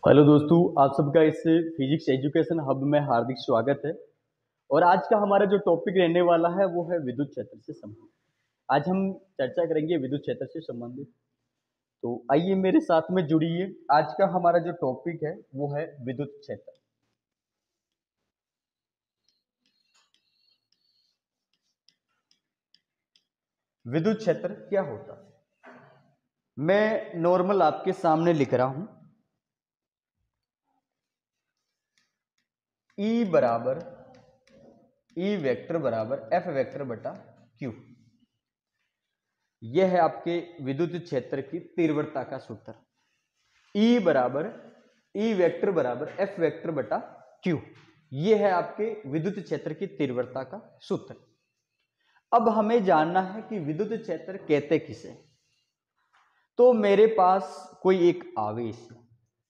Hello दोस्तों, आप सबका इस फिजिक्स एजुकेशन हब में हार्दिक स्वागत है। और आज का हमारा जो टॉपिक रहने वाला है वो है विद्युत क्षेत्र से संबंधित। आज हम चर्चा करेंगे विद्युत क्षेत्र से संबंधित। तो आइए मेरे साथ में जुड़िए। आज का हमारा जो टॉपिक है वो है विद्युत क्षेत्र। विद्युत क्षेत्र क्या होता है, मैं नॉर्मल आपके सामने लिख रहा हूं। ई बराबर ई वेक्टर बराबर एफ वेक्टर बटा क्यू। यह है आपके विद्युत क्षेत्र की तीव्रता का सूत्र। ई बराबर ई वेक्टर बराबर एफ वेक्टर बटा क्यू। यह है आपके विद्युत क्षेत्र की तीव्रता का सूत्र। अब हमें जानना है कि विद्युत क्षेत्र कहते किसे। तो मेरे पास कोई एक आवेश है,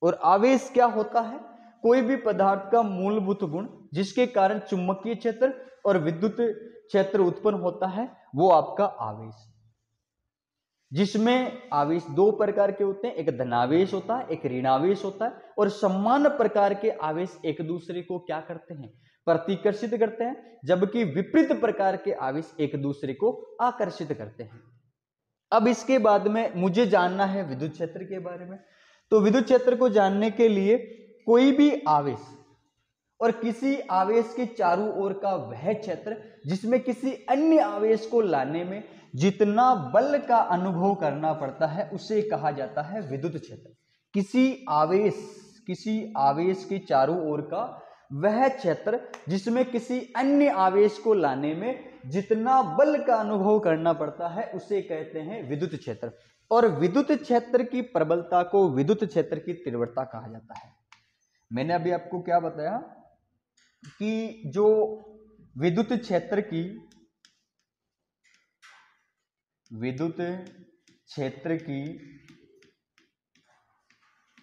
और आवेश क्या होता है? कोई भी पदार्थ का मूलभूत गुण जिसके कारण चुंबकीय क्षेत्र और विद्युत क्षेत्र उत्पन्न होता है, वो आपका आवेश है। जिसमें आवेश दो प्रकार के होते हैं, एक धनावेश होता है, एक ऋणावेश होता है। और समान प्रकार के आवेश एक दूसरे को क्या करते हैं? प्रतिकर्षित करते हैं, जबकि विपरीत प्रकार के आवेश एक दूसरे को आकर्षित करते हैं। अब इसके बाद में मुझे जानना है विद्युत क्षेत्र के बारे में। तो विद्युत क्षेत्र को जानने के लिए कोई भी आवेश और किसी आवेश के चारों ओर का वह क्षेत्र जिसमें किसी अन्य आवेश को लाने में जितना बल का अनुभव करना पड़ता है, उसे कहा जाता है विद्युत क्षेत्र। किसी आवेश के चारों ओर का वह क्षेत्र जिसमें किसी अन्य आवेश को लाने में जितना बल का अनुभव करना पड़ता है, उसे कहते हैं विद्युत क्षेत्र। और विद्युत क्षेत्र की प्रबलता को विद्युत क्षेत्र की तीव्रता कहा जाता है। मैंने अभी आपको क्या बताया कि जो विद्युत क्षेत्र की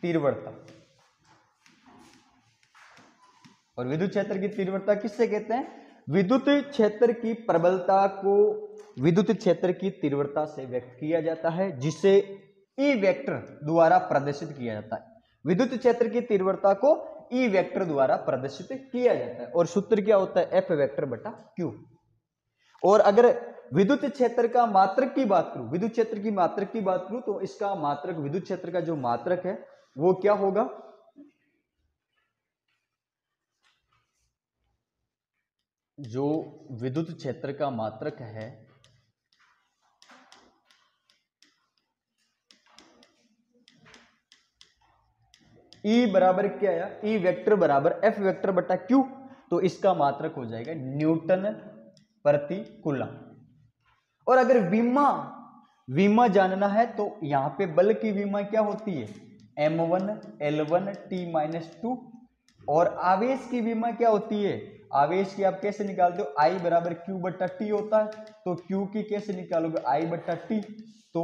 तीव्रता, और विद्युत क्षेत्र की तीव्रता किससे कहते हैं? विद्युत क्षेत्र की प्रबलता को विद्युत क्षेत्र की तीव्रता से व्यक्त किया जाता है, जिसे ई वेक्टर द्वारा प्रदर्शित किया जाता है। विद्युत क्षेत्र की तीव्रता को ई वेक्टर द्वारा प्रदर्शित किया जाता है, और सूत्र क्या होता है? एफ वेक्टर बटा क्यू। और अगर विद्युत क्षेत्र का मात्रक की बात करूं, विद्युत क्षेत्र की मात्रक की बात करूं, तो इसका मात्रक, विद्युत क्षेत्र का जो मात्रक है वो क्या होगा? जो विद्युत क्षेत्र का मात्रक है E बराबर क्या आया? ई वेक्टर बराबर एफ वेक्टर बटा क्यू। तो इसका मात्रक हो जाएगा न्यूटन प्रति कूलम। और अगर विमा जानना है तो यहां पे बल की विमा क्या होती है? m1 l1 t-2। और आवेश की विमा क्या होती है? आवेश की आप कैसे निकालते हो? I बराबर क्यू बटा टी होता है। तो क्यू की कैसे निकालोगे? I बटा टी। तो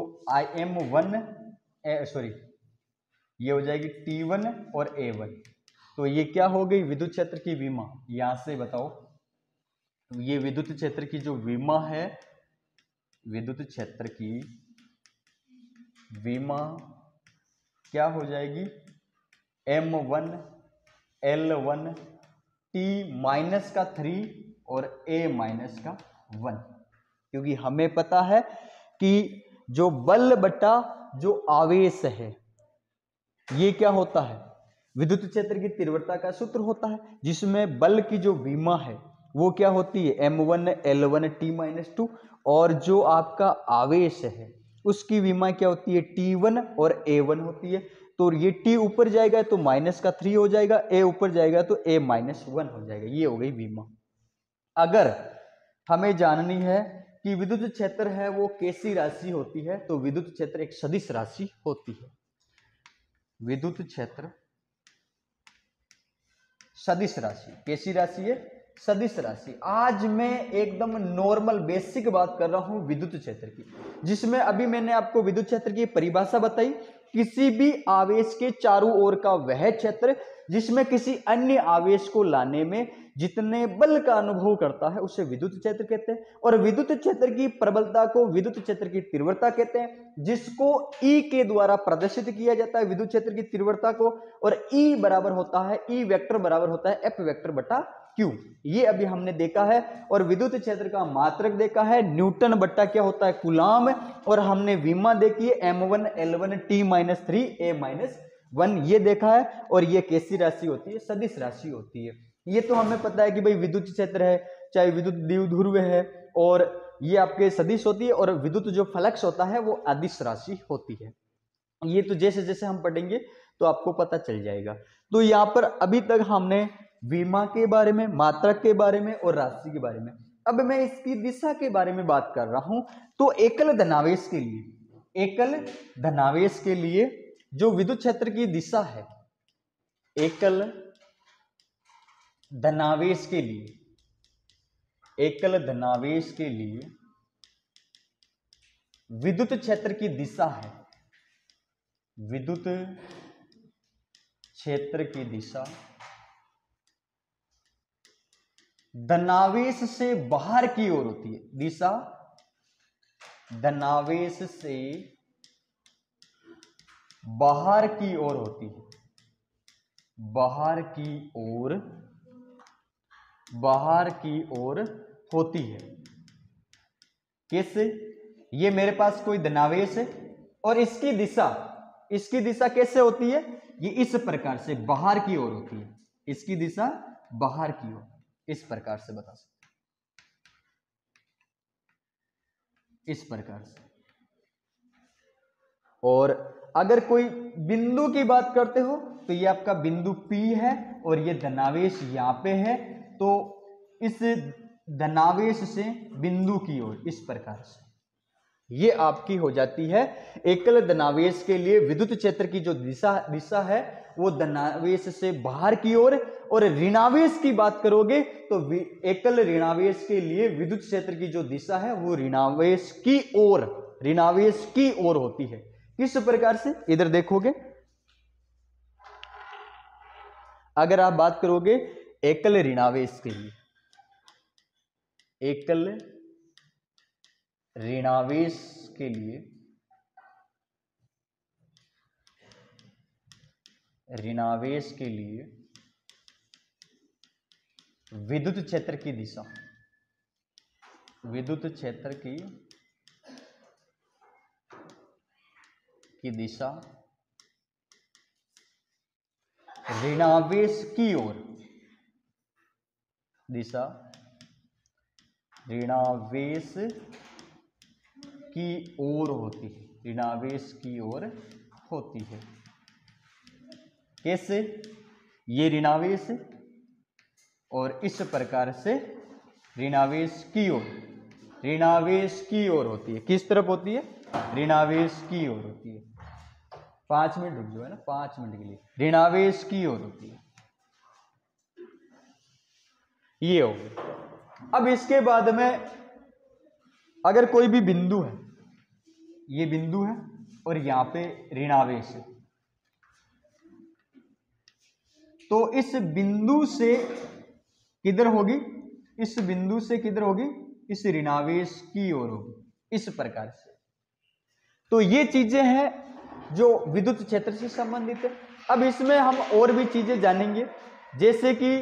ये हो जाएगी T1 और A1। तो ये क्या हो गई? विद्युत क्षेत्र की विमा। यहां से बताओ, तो ये विद्युत क्षेत्र की जो विमा है, विद्युत क्षेत्र की विमा क्या हो जाएगी? M1 L1 T-3 और A-1। क्योंकि हमें पता है कि जो बल बटा जो आवेश है, ये क्या होता है? विद्युत क्षेत्र की तीव्रता का सूत्र होता है, जिसमें बल की जो विमा है वो क्या होती है? m1 l1 t-2। और जो आपका आवेश है उसकी विमा क्या होती है? t1 और a1 होती है। तो ये t ऊपर जाएगा तो -3 हो जाएगा, a ऊपर जाएगा तो a-1 हो जाएगा। ये हो गई विमा। अगर हमें जाननी है कि विद्युत क्षेत्र है वो कैसी राशि होती है, तो विद्युत क्षेत्र एक सदिश राशि होती है। विद्युत क्षेत्र सदिश राशि कैसी राशि है? सदिश राशि। आज मैं एकदम नॉर्मल बेसिक बात कर रहा हूं विद्युत क्षेत्र की, जिसमें अभी मैंने आपको विद्युत क्षेत्र की परिभाषा बताई। किसी भी आवेश के चारों ओर का वह क्षेत्र जिसमें किसी अन्य आवेश को लाने में जितने बल का अनुभव करता है उसे विद्युत क्षेत्र कहते हैं। और विद्युत क्षेत्र की प्रबलता को विद्युत क्षेत्र की तीव्रता कहते हैं, जिसको E के द्वारा प्रदर्शित किया जाता है विद्युत क्षेत्र की तीव्रता को। और E बराबर होता है, E वेक्टर बराबर होता है F वेक्टर बटा Q। ये अभी हमने देखा है। और विद्युत क्षेत्र का मात्रक देखा है, न्यूटन बट्टा क्या होता है, कूलाम। और हमने विमा देखी है M1 L1 T-3 A-1 ये देखा है। और ये कैसी राशि होती है, सदिश राशि होती है। ये तो हमें पता है कि भाई विद्युत क्षेत्र है चाहे विद्युत द्विध्रुव है, और ये आपके सदिश होती है। और विद्युत जो फ्लक्स होता है वो अदिश राशि होती है। ये तो जैसे जैसे हम पढ़ेंगे तो आपको पता चल जाएगा। तो यहाँ पर अभी तक हमने विमा के बारे में, मात्रक के बारे में और राशि के बारे में। अब मैं इसकी दिशा के बारे में बात कर रहा हूं। तो एकल धनावेश के लिए, एकल धनावेश के लिए जो विद्युत क्षेत्र की दिशा है, एकल धनावेश के लिए, एकल धनावेश के लिए विद्युत क्षेत्र की दिशा है, विद्युत क्षेत्र की दिशा धनावेश से बाहर की ओर होती है। दिशा धनावेश से बाहर की ओर होती है, बाहर की ओर, बाहर की ओर होती है। कैसे? ये मेरे पास कोई धनावेश है और इसकी दिशा कैसे होती है, ये इस प्रकार से बाहर की ओर होती है। इसकी दिशा बाहर की ओर, इस प्रकार से बता सकते, इस प्रकार से। और अगर कोई बिंदु की बात करते हो तो ये आपका बिंदु P है और ये धनावेश यहां पे है। तो इस धनावेश से बिंदु की ओर, इस प्रकार से ये आपकी हो जाती है एकल धनावेश के लिए विद्युत क्षेत्र की जो दिशा है वो धनावेश से बाहर की ओर। और ऋणावेश की बात करोगे तो एकल ऋणावेश के लिए विद्युत क्षेत्र की जो दिशा है वो ऋणावेश की ओर, ऋणावेश की ओर होती है। किस प्रकार से, इधर देखोगे, अगर आप बात करोगे एकल ऋणावेश के लिए, एकल ऋणावेश के लिए, ऋणावेश के लिए विद्युत क्षेत्र की दिशा, विद्युत क्षेत्र की दिशा ऋणावेश की ओर, दिशा ऋणावेश की ओर होती है, ऋणावेश की ओर होती है। कैसे? ये ऋणावेश और इस प्रकार से ऋणावेश की ओर, ऋणावेश की ओर होती है। किस तरफ होती है? ऋणावेश की ओर होती है। 5 मिनट रुक जाओ, है ना, 5 मिनट के लिए। ऋणावेश की ओर होती है, ये हो गया। अब इसके बाद में अगर कोई भी बिंदु है, ये बिंदु है और यहां पे ऋणावेश है, तो इस बिंदु से किधर होगी, इस बिंदु से किधर होगी, इस ऋणावेश की ओर होगी, इस प्रकार से। तो ये चीजें हैं जो विद्युत क्षेत्र से संबंधित है। अब इसमें हम और भी चीजें जानेंगे, जैसे कि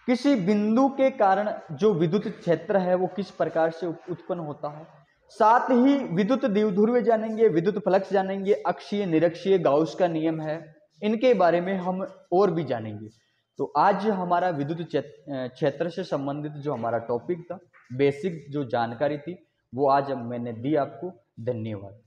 किसी बिंदु के कारण जो विद्युत क्षेत्र है वो किस प्रकार से उत्पन्न होता है। साथ ही विद्युत द्विध्रुव जानेंगे, विद्युत फ्लक्स जानेंगे, अक्षीय निरक्षीय गाउस का नियम है, इनके बारे में हम और भी जानेंगे। तो आज हमारा विद्युत क्षेत्र से संबंधित जो हमारा टॉपिक था, बेसिक जो जानकारी थी, वो आज मैंने दी आपको। धन्यवाद।